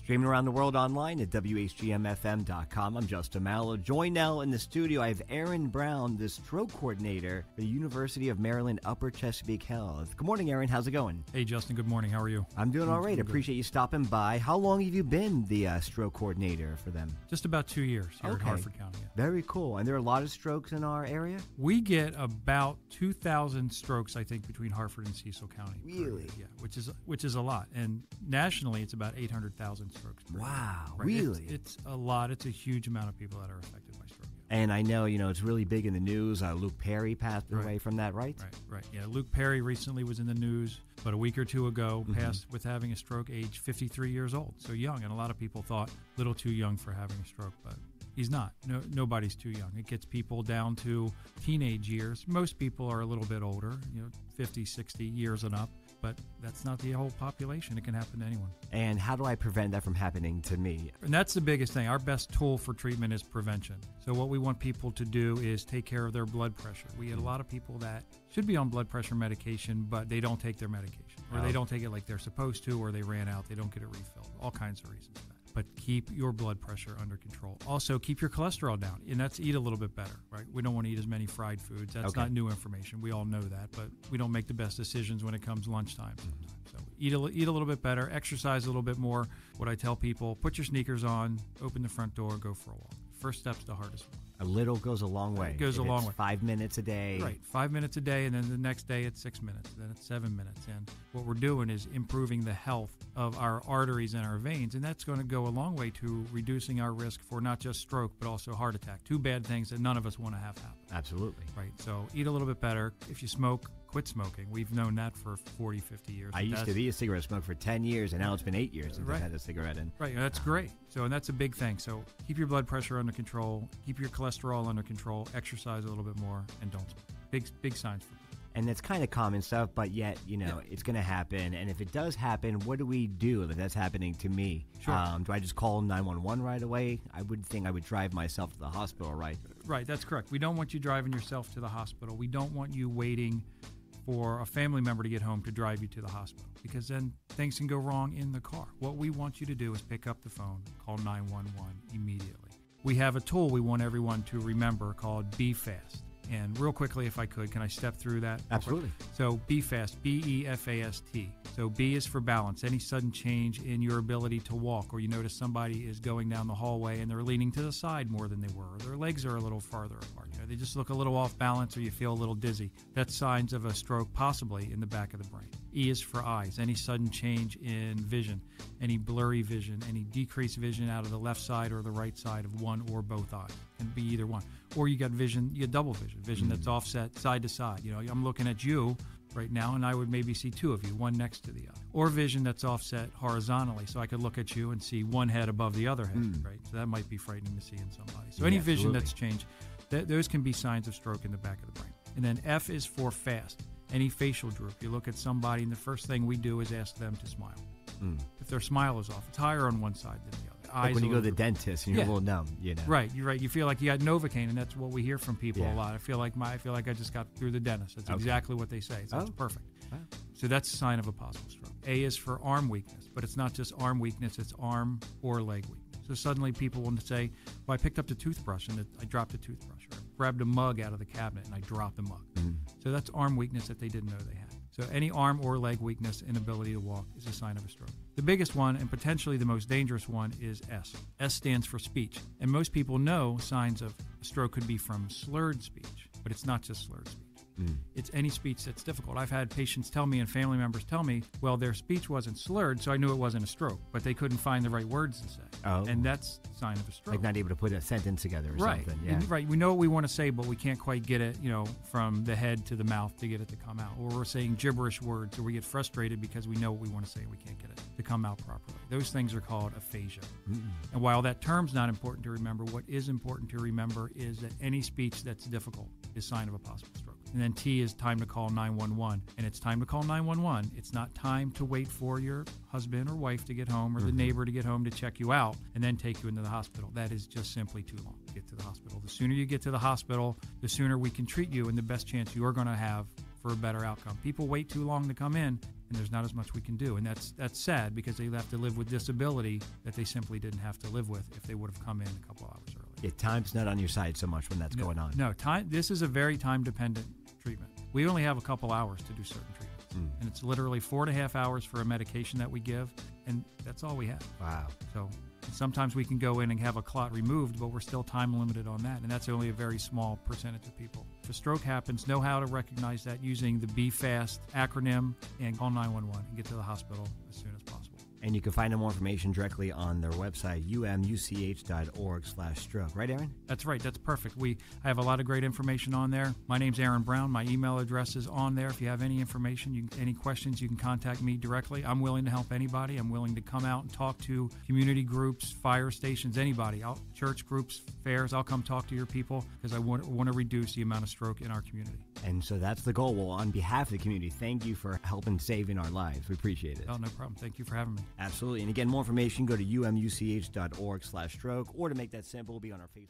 Streaming around the world online at WHGMFM.com. I'm Justin Mallow. Joined now in the studio, I have Erin Brown, the stroke coordinator at the University of Maryland Upper Chesapeake Health. Good morning, Erin. How's it going? Hey, Justin. Good morning. How are you? I'm doing all right. Appreciate you stopping by. How long have you been the stroke coordinator for them? Just about 2 years here at Harford County. Yeah. Very cool. And there are a lot of strokes in our area? We get about 2,000 strokes, I think, between Harford and Cecil County. Really? Yeah, which is a lot. And nationally, it's about 800,000 strokes per year. Wow, right? really? It's a lot. It's a huge amount of people that are affected by stroke. And I know, it's really big in the news. Luke Perry passed away from that, right? Right. Yeah, Luke Perry recently was in the news about a week or two ago, passed with having a stroke, age 53 years old. So young, and a lot of people thought a little too young for having a stroke, but he's not. Nobody's too young. It gets people down to teenage years. Most people are a little bit older, 50, 60 years and up. But that's not the whole population. It can happen to anyone. And how do I prevent that from happening to me? And that's the biggest thing. Our best tool for treatment is prevention. So what we want people to do is take care of their blood pressure. We get a lot of people that should be on blood pressure medication, but they don't take their medication. Or they don't take it like they're supposed to, or they ran out, they don't get it refilled. All kinds of reasons for that. But keep your blood pressure under control. Also, keep your cholesterol down, and that's eat a little bit better, right? We don't want to eat as many fried foods. That's not new information. We all know that, but we don't make the best decisions when it comes lunchtime sometimes. So eat a little bit better, exercise a little bit more. What I tell people, put your sneakers on, open the front door, go for a walk. First step's the hardest one. A little goes a long way. It goes a long way. 5 minutes a day. Right, 5 minutes a day, and then the next day it's 6 minutes, then it's 7 minutes. And what we're doing is improving the health of our arteries and our veins, and that's going to go a long way to reducing our risk for not just stroke, but also heart attack. Two bad things that none of us want to have happen. Absolutely. Right, so eat a little bit better. If you smoke, quit smoking. We've known that for 40, 50 years. I used to be a cigarette smoker for 10 years, and now it's been 8 years since I had a cigarette in. Right, that's great. And that's a big thing. So keep your blood pressure under control, keep your cholesterol under control, exercise a little bit more, and don't smoke. Big signs for people. And it's kind of common stuff, but yet, it's going to happen. And if it does happen, what do we do if that's happening to me? Sure. Do I just call 911 right away? I would think I would drive myself to the hospital, right? Right, that's correct. We don't want you driving yourself to the hospital. We don't want you waiting for a family member to get home to drive you to the hospital, because then things can go wrong in the car. What we want you to do is pick up the phone, call 911 immediately. We have a tool we want everyone to remember called Be Fast. And real quickly, if I could, can I step through that? Absolutely. So Be Fast, BEFAST. So B is for balance. Any sudden change in your ability to walk, or you notice somebody is going down the hallway and they're leaning to the side more than they were, or their legs are a little farther apart. They just look a little off balance, or you feel a little dizzy. That's signs of a stroke, possibly in the back of the brain. E is for eyes. Any sudden change in vision, any blurry vision, any decreased vision out of the left side or the right side of one or both eyes. Can be either one. Or you got double vision that's offset side to side. I'm looking at you right now, and I would maybe see two of you, one next to the other. Or vision that's offset horizontally, so I could look at you and see one head above the other head, right? So that might be frightening to see in somebody. So any vision that's changed, those can be signs of stroke in the back of the brain. And then F is for fast. Any facial droop. You look at somebody, and the first thing we do is ask them to smile. If their smile is off, it's higher on one side than the other. Like when you go to the dentist and you're a little numb, Right, you're right. You feel like you got Novocaine, and that's what we hear from people a lot. I feel like I just got through the dentist. That's exactly what they say. So it's perfect. So that's a sign of a possible stroke. A is for arm weakness, but it's not just arm weakness, it's arm or leg weakness. So suddenly people want to say, well, I picked up the toothbrush and I dropped the toothbrush, or I grabbed a mug out of the cabinet and I dropped the mug. So that's arm weakness that they didn't know they had. So any arm or leg weakness, inability to walk, is a sign of a stroke. The biggest one, and potentially the most dangerous one, is S. S stands for speech. And most people know signs of a stroke could be from slurred speech, but it's not just slurred speech. It's any speech that's difficult. I've had patients tell me and family members tell me, well, their speech wasn't slurred, so I knew it wasn't a stroke, but they couldn't find the right words to say. And that's a sign of a stroke. Like not able to put a sentence together or something. Yeah. Right. We know what we want to say, but we can't quite get it, from the head to the mouth to get it to come out. Or we're saying gibberish words, or we get frustrated because we know what we want to say and we can't get it to come out properly. Those things are called aphasia. And while that term's not important to remember, what is important to remember is that any speech that's difficult is a sign of a possible stroke. And then T is time to call 911. And it's time to call 911. It's not time to wait for your husband or wife to get home, or the neighbor to get home to check you out and then take you into the hospital. That is just simply too long to get to the hospital. The sooner you get to the hospital, the sooner we can treat you, and the best chance you are going to have for a better outcome. People wait too long to come in, and there's not as much we can do. And that's sad because they have to live with disability that they simply didn't have to live with if they would have come in a couple hours early. Yeah, time's not on your side so much when that's going on. No, time. This is a very time-dependent treatment. We only have a couple hours to do certain treatments. And it's literally 4.5 hours for a medication that we give, and that's all we have. Wow. So sometimes we can go in and have a clot removed, but we're still time limited on that, and that's only a very small percentage of people. If a stroke happens, know how to recognize that using the Be Fast acronym and call 911 and get to the hospital as soon as possible. And you can find out more information directly on their website, umuch.org/stroke. Right, Erin? That's right. That's perfect. I have a lot of great information on there. My name's Erin Brown. My email address is on there. If you have any information, any questions, you can contact me directly. I'm willing to help anybody. I'm willing to come out and talk to community groups, fire stations, anybody, church groups, fairs. I'll come talk to your people because I want to reduce the amount of stroke in our community. And so that's the goal. Well, on behalf of the community, thank you for helping saving our lives. We appreciate it. Oh, no problem. Thank you for having me. Absolutely. And again, more information, go to umuch.org/stroke, or to make that simple, be on our Facebook page.